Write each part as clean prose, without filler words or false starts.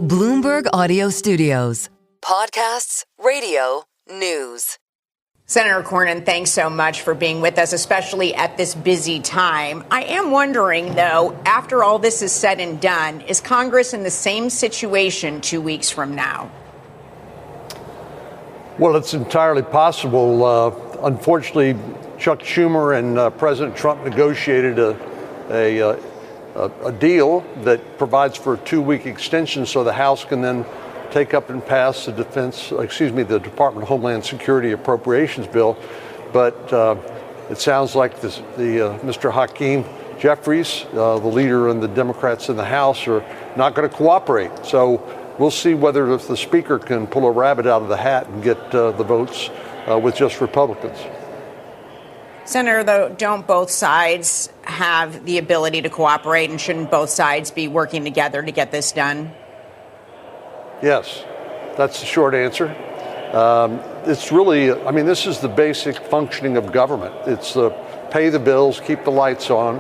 Bloomberg Audio Studios. Podcasts, radio, news. Senator Cornyn, thanks so much for being with us, especially at this busy time. I am wondering, though, after all this is said and done, is Congress in the same situation 2 weeks from now? Well, it's entirely possible. Unfortunately, Chuck Schumer and President Trump negotiated a deal that provides for a 2-week extension so the House can then take up and pass the the Department of Homeland Security appropriations bill. But it sounds like Mr. Hakeem Jeffries, the leader and the Democrats in the House, are not going to cooperate. So we'll see whether the Speaker can pull a rabbit out of the hat and get the votes with just Republicans. Senator, though, don't both sides have the ability to cooperate, and shouldn't both sides be working together to get this done? Yes, that's the short answer. It's really, this is the basic functioning of government. It's pay the bills, keep the lights on,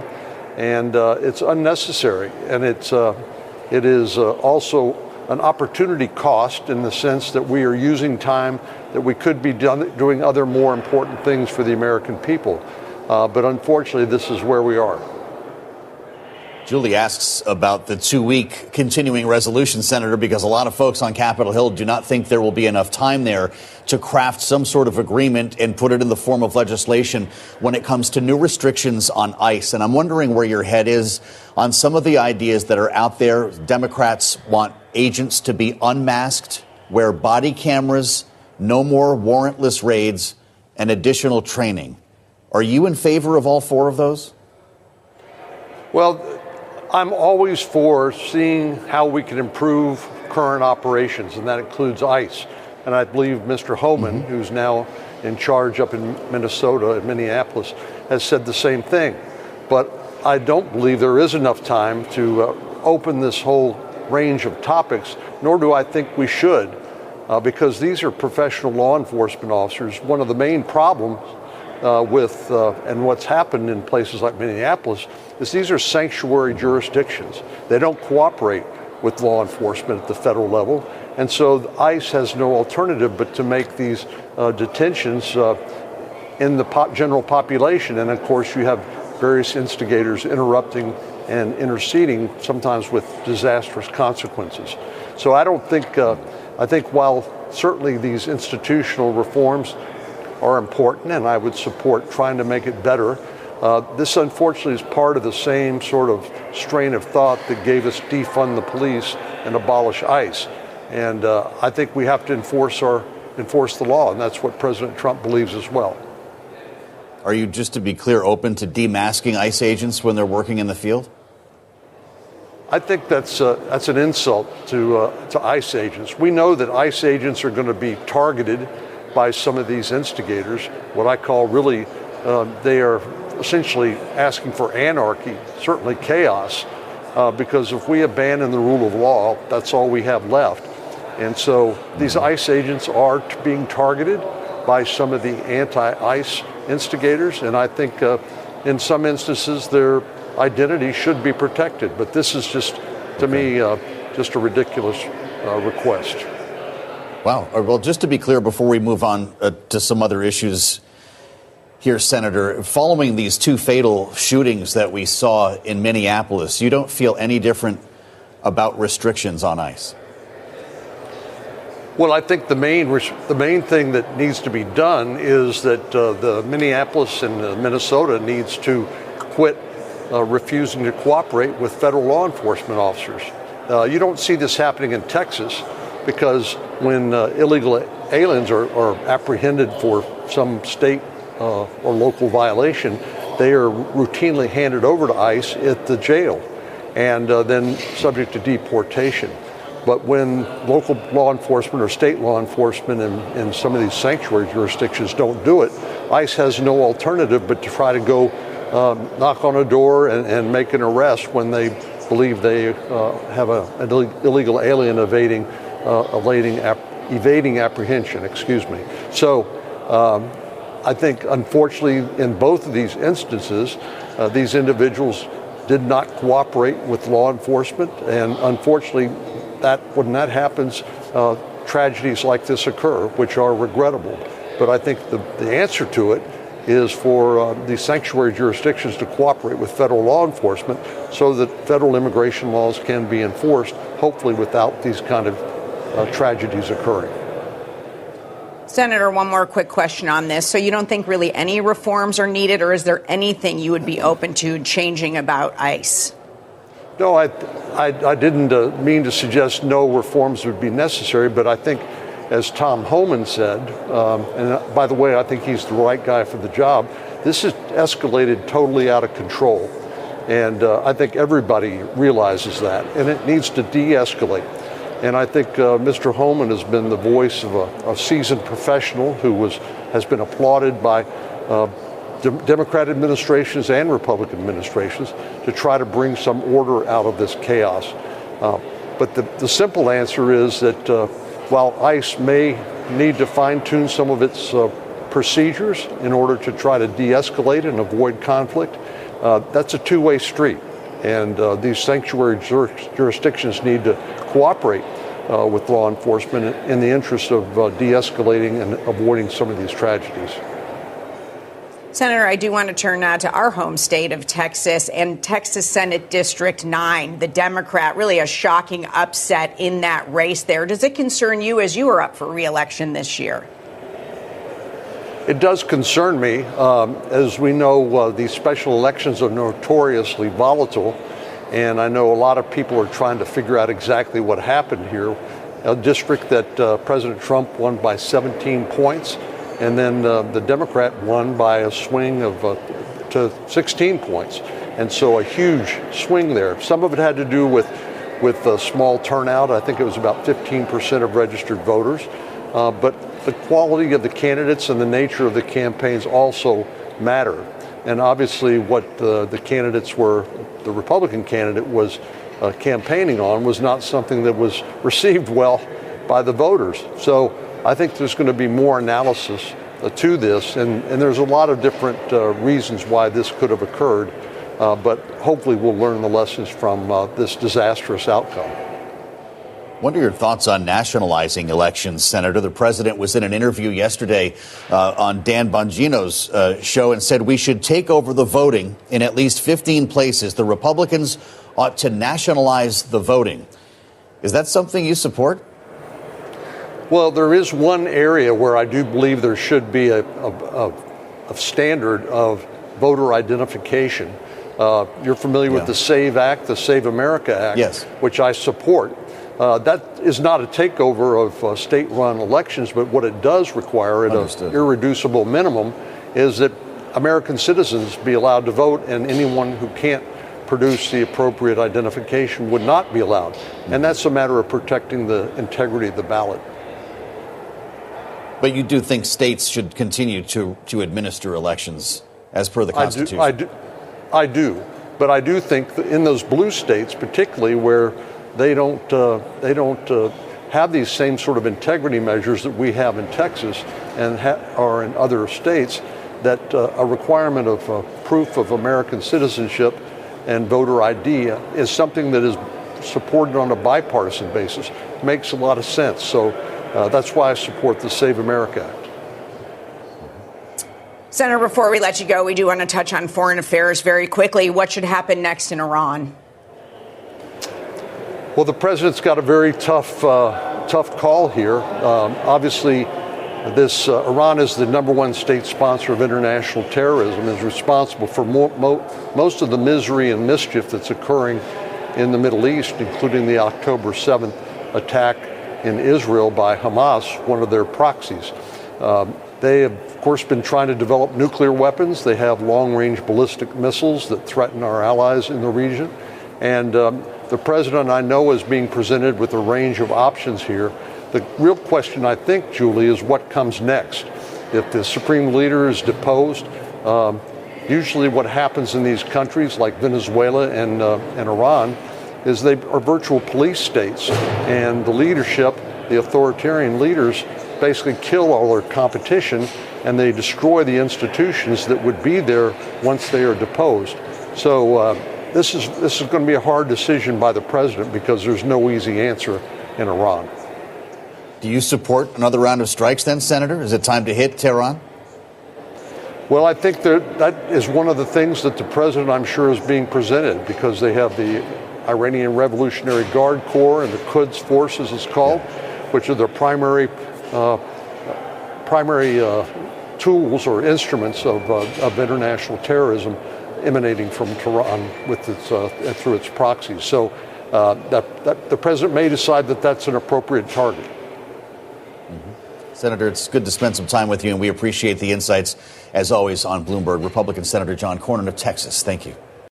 and it's unnecessary. And it is also an opportunity cost in the sense that we are using time that we could be doing other more important things for the American people. But unfortunately, this is where we are. Julie asks about the 2-week continuing resolution, Senator, because a lot of folks on Capitol Hill do not think there will be enough time there to craft some sort of agreement and put it in the form of legislation when it comes to new restrictions on ICE. And I'm wondering where your head is on some of the ideas that are out there. Democrats want agents to be unmasked, wear body cameras, no more warrantless raids, and additional training. Are you in favor of all four of those? Well, I'm always for seeing how we can improve current operations, and that includes ICE. And I believe Mr. Homan, who's now in charge up in Minnesota, in Minneapolis, has said the same thing. But I don't believe there is enough time to open this whole range of topics, nor do I think we should, because these are professional law enforcement officers. One of the main problems and what's happened in places like Minneapolis is these are sanctuary jurisdictions. They don't cooperate with law enforcement at the federal level. And so ICE has no alternative but to make these detentions in the general population. And of course, you have various instigators interrupting and interceding, sometimes with disastrous consequences. So I don't think, I think while certainly these institutional reforms are important, and I would support trying to make it better, this unfortunately is part of the same sort of strain of thought that gave us defund the police and abolish ICE. And I think we have to enforce the law, and that's what President Trump believes as well. Are you, just to be clear, open to demasking ICE agents when they're working in the field? I think that's an insult to ICE agents. We know that ICE agents are going to be targeted by some of these instigators. What I call really, they are essentially asking for anarchy, certainly chaos, because if we abandon the rule of law, that's all we have left. And so these ICE agents are being targeted by some of the anti-ICE instigators, and I think in some instances their identity should be protected. But this is just, to me, just a ridiculous request. Wow. Well, just to be clear, before we move on to some other issues here, Senator, following these two fatal shootings that we saw in Minneapolis, you don't feel any different about restrictions on ICE? Well, I think the main thing that needs to be done is that the Minneapolis and Minnesota needs to quit refusing to cooperate with federal law enforcement officers. You don't see this happening in Texas because when illegal aliens are apprehended for some state or local violation, they are routinely handed over to ICE at the jail and then subject to deportation. But when local law enforcement or state law enforcement in some of these sanctuary jurisdictions don't do it, ICE has no alternative but to try to go knock on a door and make an arrest when they believe they have an illegal alien evading apprehension. So I think, unfortunately, in both of these instances, these individuals did not cooperate with law enforcement, and unfortunately, when that happens, tragedies like this occur, which are regrettable. But I think the answer to it is for the sanctuary jurisdictions to cooperate with federal law enforcement so that federal immigration laws can be enforced, hopefully without these kind of tragedies occurring. Senator, one more quick question on this. So you don't think really any reforms are needed, or is there anything you would be open to changing about ICE? No, I didn't mean to suggest no reforms would be necessary, but I think, as Tom Homan said, and by the way, I think he's the right guy for the job, this has escalated totally out of control. And I think everybody realizes that, and it needs to de-escalate. And I think Mr. Homan has been the voice of a seasoned professional who has been applauded by Democrat administrations and Republican administrations to try to bring some order out of this chaos. But the simple answer is that while ICE may need to fine-tune some of its procedures in order to try to de-escalate and avoid conflict, that's a two-way street. And these sanctuary jurisdictions need to cooperate with law enforcement in the interest of de-escalating and avoiding some of these tragedies. Senator, I do want to turn now to our home state of Texas and Texas Senate District 9, the Democrat, really a shocking upset in that race there. Does it concern you as you are up for re-election this year? It does concern me. As we know, these special elections are notoriously volatile, and I know a lot of people are trying to figure out exactly what happened here. A district that President Trump won by 17 points, and then the Democrat won by a swing of to 16 points. And so a huge swing there. Some of it had to do with a small turnout. I think it was about 15% of registered voters. But the quality of the candidates and the nature of the campaigns also matter. And obviously what the candidates were, the Republican candidate was campaigning on was not something that was received well by the voters. So I think there's going to be more analysis to this, and there's a lot of different reasons why this could have occurred, but hopefully we'll learn the lessons from this disastrous outcome. What are your thoughts on nationalizing elections, Senator? The president was in an interview yesterday on Dan Bongino's show and said we should take over the voting in at least 15 places. The Republicans ought to nationalize the voting. Is that something you support? Well, there is one area where I do believe there should be a standard of voter identification. You're familiar with the SAVE Act, the Save America Act, yes, which I support. That is not a takeover of state-run elections, but what it does require at an irreducible minimum is that American citizens be allowed to vote, and anyone who can't produce the appropriate identification would not be allowed. And that's a matter of protecting the integrity of the ballot. But you do think states should continue to administer elections as per the Constitution? I do. But I do think that in those blue states, particularly where they don't have these same sort of integrity measures that we have in Texas and are in other states, that a requirement of proof of American citizenship and voter ID is something that is supported on a bipartisan basis. Makes a lot of sense. So that's why I support the Save America Act. Senator, before we let you go, we do want to touch on foreign affairs very quickly. What should happen next in Iran? Well, the president's got a very tough call here. Obviously, Iran is the #1 state sponsor of international terrorism, is responsible for most of the misery and mischief that's occurring in the Middle East, including the October 7th attack in Israel by Hamas, one of their proxies. They have, of course, been trying to develop nuclear weapons. They have long-range ballistic missiles that threaten our allies in the region. And the president, I know, is being presented with a range of options here. The real question, I think, Julie, is what comes next. If the supreme leader is deposed, usually what happens in these countries like Venezuela and Iran is they are virtual police states, and the leadership, the authoritarian leaders, basically kill all their competition, and they destroy the institutions that would be there once they are deposed. So this is going to be a hard decision by the president because there's no easy answer in Iran. Do you support another round of strikes then, Senator? Is it time to hit Tehran? Well, I think that is one of the things that the president, I'm sure, is being presented, because they have the Iranian Revolutionary Guard Corps and the Quds forces, it's called, which are their primary tools or instruments of international terrorism emanating from Tehran with its through its proxies. So that the president may decide that that's an appropriate target. Senator, it's good to spend some time with you, and we appreciate the insights, as always, on Bloomberg. Republican Senator John Cornyn of Texas, thank you.